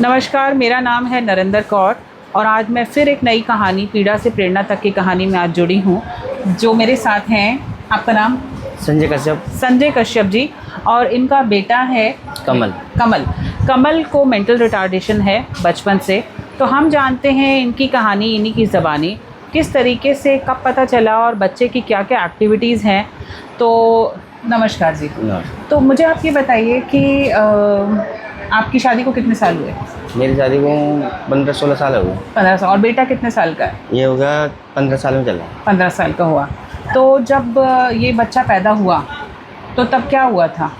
नमस्कार, मेरा नाम है नरेंद्र कौर और आज मैं फिर एक नई कहानी पीड़ा से प्रेरणा तक की कहानी में आज जुड़ी हूँ। जो मेरे साथ हैं, आपका नाम? संजय कश्यप। संजय कश्यप जी। और इनका बेटा है कमल। कमल को मेंटल रिटार्डेशन है बचपन से। तो हम जानते हैं इनकी कहानी, इन्हीं की ज़बानी, किस तरीके से, कब पता चला और बच्चे की क्या क्या एक्टिविटीज़ हैं। तो नमस्कार जी। तो मुझे आप ये बताइए कि आपकी शादी को कितने साल हुए? मेरी शादी को 15-16 साल हो गए। 15 साल। और बेटा कितने साल का है? ये हो गया 15 साल में चल रहा है। 15 साल का हुआ। तो जब ये बच्चा पैदा हुआ तो तब क्या हुआ था?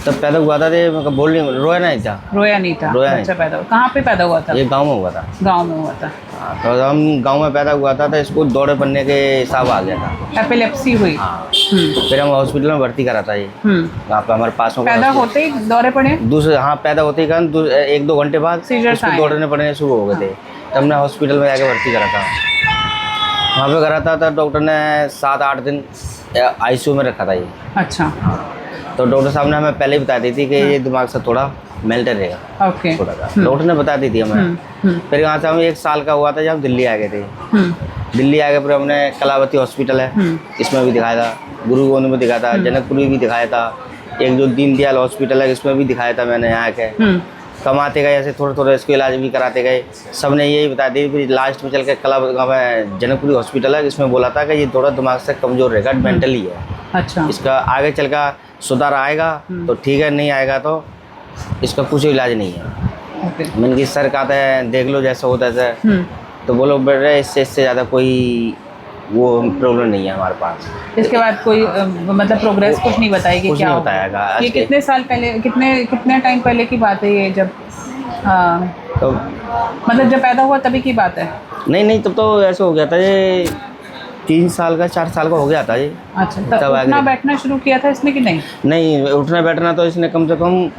तब पैदा हुआ था तो बोल नहीं, रोया नहीं था। रोया नहीं था? बच्चा पैदा हुआ कहाँ पे पैदा हुआ था? ये गांव में हुआ था। गांव में हुआ था। हाँ, तो हम गांव में पैदा हुआ था तो इसको दौड़े पड़ने के हिसाब आ गया था। एपिलेप्सी हुई? हाँ। फिर हम हॉस्पिटल में भर्ती करा था। ये वहाँ पे हमारे पास में पैदा होते ही दौरे पड़े? दूसरे, हाँ, पैदा होते ही कारण 1-2 घंटे बाद इसको दौड़ने पड़ने शुरू हो गए थे। तब हमने हॉस्पिटल में जाके भर्ती करा था। वहाँ पे करा था तो डॉक्टर ने 7-8 दिन ICU में रखा था ये। अच्छा। तो डॉक्टर साहब ने हमें पहले ही बता दी थी कि ये दिमाग से थोड़ा मेल्ट रहेगा। ओके। थोड़ा सा डॉक्टर ने बता दी थी हमें। फिर यहाँ से हम 1 साल का हुआ था जब दिल्ली आ गए थे। दिल्ली आ गए फिर हमने कलावती हॉस्पिटल है, इसमें भी दिखाया था, गुरु गोविंद में दिखाया था, जनकपुरी भी दिखाया था, एक जो दीनदयाल हॉस्पिटल है इसमें भी दिखाया था मैंने यहाँ के। कमाते गए ऐसे थोड़ा इसको इलाज भी कराते गए। सब ने यही बता दी। फिर लास्ट में चल के जनकपुरी हॉस्पिटल है, इसमें बोला था कि ये थोड़ा दिमाग से कमज़ोर रहेगा, मेंटली है। अच्छा। इसका आगे चल का सुधार आएगा तो ठीक है, नहीं आएगा तो इसका कुछ इलाज नहीं है। मैंने कि सर कहते हैं देख लो जैसा होता है। तो बोलो बेटे इससे ज़्यादा कोई वो प्रॉब्लम नहीं है हमारे पास। इसके बाद कोई मतलब प्रोग्रेस कुछ नहीं बताएगी? कुछ क्या नहीं बताएगा। ये कितने साल पहले, कितने टाइम पहले की बात है ये? जब तो मतलब जब पैदा हुआ तभी की बात है? नहीं, तब तो ऐसा हो गया था ये 3 साल का 4 साल का हो गया था ये। अच्छा। तब उठना बैठना शुरू किया था इसने कि नहीं? नहीं, उठना बैठना तो इसने कम से कम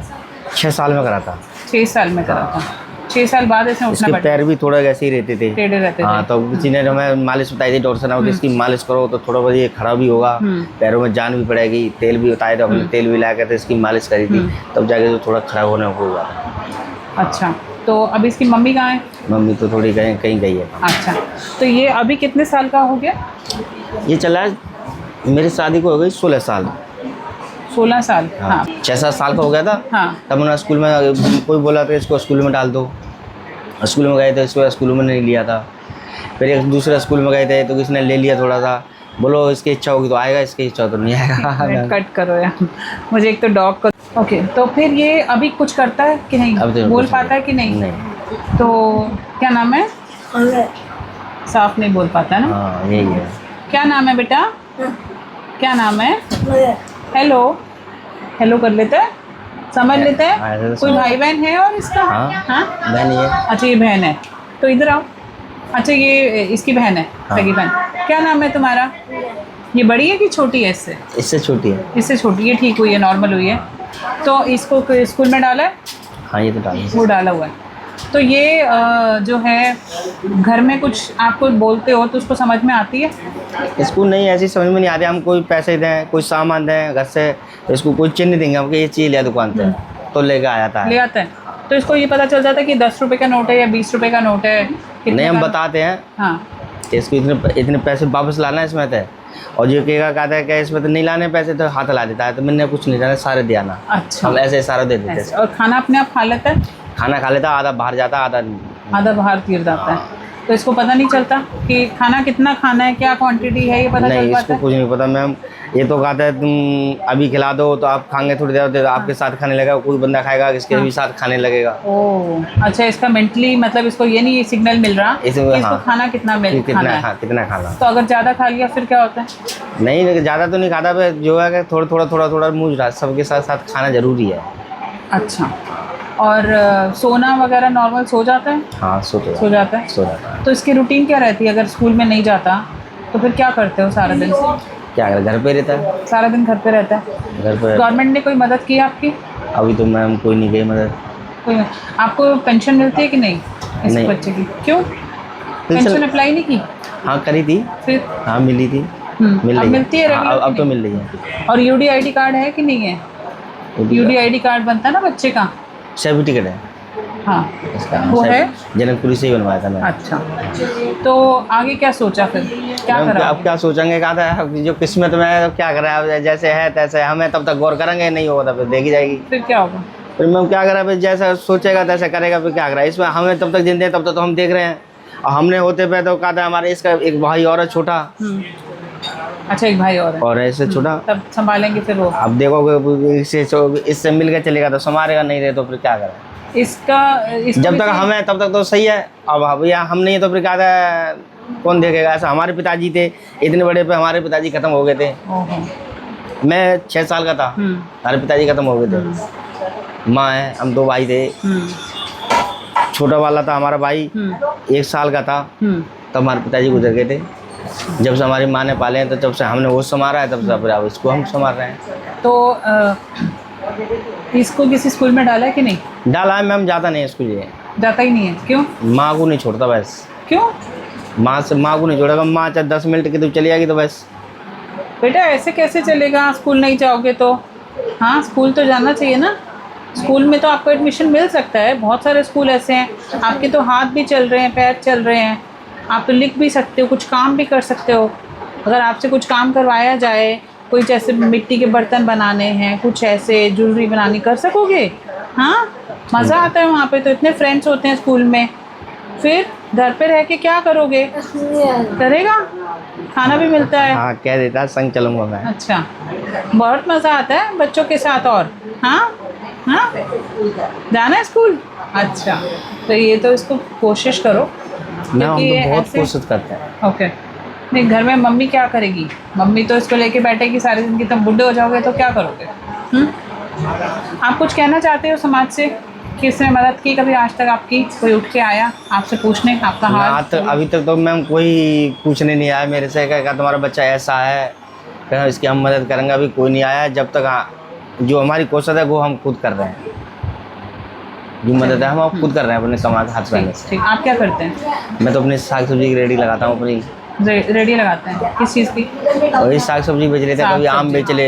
6 साल में करा था। 6 साल में करा था। 6 साल बाद इसने उठना बैठना। पैर भी थोड़ा ऐसे ही रहते थे, टेढ़े रहते थे। हाँ, तो किसी ने हमें मालिश बताई थी डॉक्टर साहब ने, इसकी मालिश करो तो थोड़ा बहुत ये खड़ा भी होगा, पैरों में जान भी पड़ेगी। तेल भी बताया था हमने, तेल भी ला के इसकी मालिश करी थी, तब जाके तो थोड़ा खड़ा होने को हुआ। अच्छा। तो अभी इसकी मम्मी कहाँ है? मम्मी तो थोड़ी कहीं गई है। अच्छा। तो ये अभी कितने साल का हो गया? ये चला मेरी शादी को हो गई 16 साल। 16 साल। हाँ। 6-7 साल का हो गया था। हाँ। तब मैंने स्कूल में कोई बोला था इसको स्कूल में डाल दो। स्कूल में गए थे, इसको स्कूल में नहीं लिया था। फिर एक दूसरे स्कूल में गए थे तो किसी ने ले लिया थोड़ा सा। बोलो इसकी इच्छा होगी तो आएगा, इसकी इच्छा तो नहीं आएगा। कट करो यार, मुझे एक तो डॉग को। ओके। तो फिर ये अभी कुछ करता है कि नहीं? बोल पाता है कि नहीं? तो क्या नाम है? साफ नहीं बोल पाता ना? हाँ, यही है। क्या नाम है बेटा? क्या नाम है? हेलो कर लेता है, समझ लेता है? कोई भाई बहन है और इसका? हाँ, बहन है। अच्छा, ये बहन है। तो इधर आओ। अच्छा, ये इसकी बहन है, सगी बहन। क्या नाम है तुम्हारा? ये बड़ी है कि छोटी है इससे? इससे छोटी है। इससे छोटी है। ठीक हुई है, नॉर्मल हुई है। तो इसको स्कूल में डाला है? हाँ, ये तो डाला है। वो डाला हुआ है। तो ये जो है घर में कुछ आपको बोलते हो तो उसको समझ में आती है? इसको नहीं, ऐसी समझ में नहीं आती। हम कोई पैसे दें, कोई सामान दें घर से, इसको कोई चीज़ नहीं देंगे हम कि ये चीज़ लिया दुकान से, तो लेके आ जाता है। ले आता है। तो इसको ये पता चल जाता है कि 10 रुपये का नोट है या 20 रुपये का नोट है? नहीं, हम बताते हैं। हाँ। इसको इतने पैसे वापस लाना है इसमें थे, और जो कहेगा कहता है कि इसमें तो नहीं लाने पैसे, तो हाथ ला देता है। तो मैंने कुछ नहीं जाना, सारे दिया ना। अच्छा। हम ऐसे सारा दे देते हैं। और खाना अपने आप खा लेता है? खाना खा लेता, आधा बाहर जाता, आधा बाहर तीर जाता है। तो इसको पता नहीं चलता कि खाना कितना खाना है, क्या क्वांटिटी है, ये पता नहीं, चल पाता इसको है? कुछ नहीं पता मैम। ये तो कहता है तुम अभी खिला दो तो आप खाएंगे, थोड़ी देर तो आपके साथ खाने लगेगा, कोई बंदा खाएगा इसके भी साथ खाने लगेगा। ओह, अच्छा। इसका मेंटली मतलब इसको ये नहीं सिग्नल मिल रहा कि इसको खाना कितना खाना। तो अगर ज़्यादा खा लिया फिर क्या होता है? नहीं, ज़्यादा तो नहीं खाता, जो है थोड़ा मुँह सबके साथ खाना जरूरी है। अच्छा। और सोना वगैरह नॉर्मल सो जाता है? हाँ, सो जाता है। तो इसकी रूटीन क्या रहती है? अगर स्कूल में नहीं जाता तो फिर क्या करते हो सारा दिन? क्या करे, घर पे रहता है। सारा दिन घर पे रहता है? घर पे। गवर्नमेंट ने कोई मदद की आपकी? अभी तो मैम कोई नहीं गई मदद। कोई? आपको पेंशन मिलती है कि नहीं इस बच्चे की? क्यों पेंशन अप्लाई नहीं की? हाँ, करी थी। फिर? हाँ, मिली थी। अब मिलती है? अब तो मिल रही है। और UDID कार्ड है कि नहीं है? UDID कार्ड बनता है ना बच्चे का? सर्टिफिकेट है। हाँ, इसका वो है जनकपुरी से ही बनवाया था मैंने। अच्छा। तो आगे क्या सोचा फिर, क्या मैम, करा? अब क्या सोचेंगे, कहा था जो किस्मत में है, तो क्या करें, अब जैसे है तैसे हमें तब तक गौर करेंगे, नहीं होगा तो फिर देखी जाएगी। फिर क्या होगा? फिर मैम क्या करें, फिर जैसा सोचेगा तैसा करेगा, फिर क्या करें, इसमें हमें तब तक जिंदे हैं, तब तक तो हम देख रहे हैं। और हमने होते पे तो कहा था हमारे इसका एक भाई और है छोटा, अच्छा, एक भाई और है, और ऐसे छोटा, तब संभालेंगे फिर वो। अब देखोगे इससे मिल के चलेगा तो संभालेगा, नहीं रहे तो फिर क्या करें। इसका जब तक हमें तब तक तो सही है, अब भैया हम नहीं है तो फिर क्या था, कौन देखेगा। ऐसा हमारे पिताजी थे, इतने बड़े पे हमारे पिताजी खत्म हो गए थे। ओहो। मैं 6 साल का था, हमारे पिताजी खत्म हो गए थे। माँ है, हम 2 भाई थे। छोटा वाला था हमारा भाई, 1 साल का था, तब हमारे पिताजी गुजर गए थे। जब से हमारी माँ ने पाले हैं, तो जब से हमने वो संभाला है, तब से फिर अब इसको हम संभाल रहे हैं। तो इसको किसी स्कूल में डाला है कि नहीं? डाला है मैम, जाता नहीं है स्कूल, ये जाता ही नहीं है, क्यों? माँ को नहीं छोड़ता बस। क्यों? माँ को नहीं छोड़ेगा, माँ चाहे 10 मिनट की तो चली जाएगी तो बस। बेटा ऐसे कैसे चलेगा, स्कूल नहीं जाओगे तो? हाँ, स्कूल तो जाना चाहिए ना। स्कूल में तो आपको एडमिशन मिल सकता है, बहुत सारे स्कूल ऐसे हैं। आपके तो हाथ भी चल रहे हैं, पैर चल रहे हैं, आप तो लिख भी सकते हो, कुछ काम भी कर सकते हो। अगर आपसे कुछ काम करवाया जाए, कोई जैसे मिट्टी के बर्तन बनाने हैं, कुछ ऐसे ज्वेलरी बनानी, कर सकोगे? हाँ, मज़ा आता है वहाँ पे, तो इतने फ्रेंड्स होते हैं स्कूल में। फिर घर पे रह के क्या करोगे? करेगा, खाना भी मिलता है। हाँ, कह देता संग चलूँगा मैं। अच्छा, बहुत मज़ा आता है बच्चों के साथ। और हाँ हाँ, जाना है स्कूल? अच्छा, तो ये तो इसको कोशिश करो, ना, हम क्योंकि तो बहुत ऐसे- कोशिश करते हैं। ओके। नहीं, घर में मम्मी क्या करेगी? मम्मी तो इसको लेके बैठेगी सारी जिंदगी, तब बुढ़े हो जाओगे तो क्या करोगे? आप कुछ कहना चाहते हो समाज से कि इसने मदद की कभी आज तक आपकी? कोई उठ के आया आपसे पूछने आपका हाल? अभी तक तो मैम कोई पूछने नहीं आया मेरे से, क्या तुम्हारा बच्चा ऐसा है, क्या इसकी हम मदद करेंगे, अभी कोई नहीं आया। जब तक जो हमारी कोशिश है वो हम खुद कर रहे हैं, जो मदद है हम खुद कर रहे हैं अपने कमा के हाथ पैर से। ठीक, आप क्या करते हैं? मैं तो अपनी साग सब्जी की रेडी लगाता हूँ अपनी। रेडी लगाते हैं किस चीज़ की? वही साग सब्जी बेच लेते हैं, कभी आम बेच ले,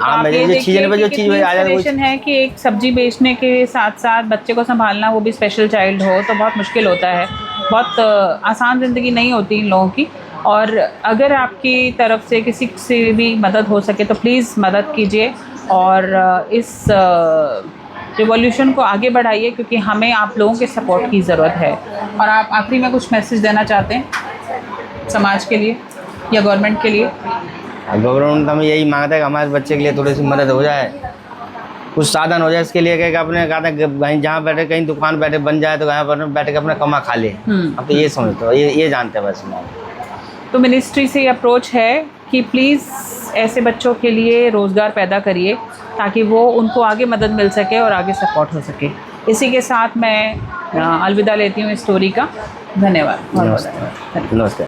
आम बेच ले, सीजन पे जो चीज़ आ जाए। इंस्पिरेशन है कि एक सब्जी बेचने के साथ साथ बच्चे को संभालना, वो भी स्पेशल चाइल्ड हो, तो बहुत मुश्किल होता है। बहुत आसान ज़िंदगी नहीं होती इन लोगों की। और अगर आपकी तरफ से किसी से भी मदद हो सके तो प्लीज़ मदद कीजिए और इस रिवॉल्यूशन को आगे बढ़ाइए, क्योंकि हमें आप लोगों के सपोर्ट की ज़रूरत है। और आप आखिरी में कुछ मैसेज देना चाहते हैं समाज के लिए या गवर्नमेंट के लिए? गवर्नमेंट हमें यही मांगता है कि हमारे बच्चे के लिए थोड़ी सी मदद हो जाए, कुछ साधन हो जाए इसके लिए, कि अपने कहा था कहीं जहाँ बैठे, कहीं दुकान बैठे बन जाए तो वहाँ पर बैठ के अपना कमा खा ले। अब तो ये समझते हो, ये जानते हैं बस। तो मिनिस्ट्री से ये अप्रोच है कि प्लीज़ ऐसे बच्चों के लिए रोज़गार पैदा करिए, ताकि वो उनको आगे मदद मिल सके और आगे सपोर्ट हो सके। इसी के साथ मैं अलविदा लेती हूँ इस स्टोरी का। धन्यवाद। नमस्ते।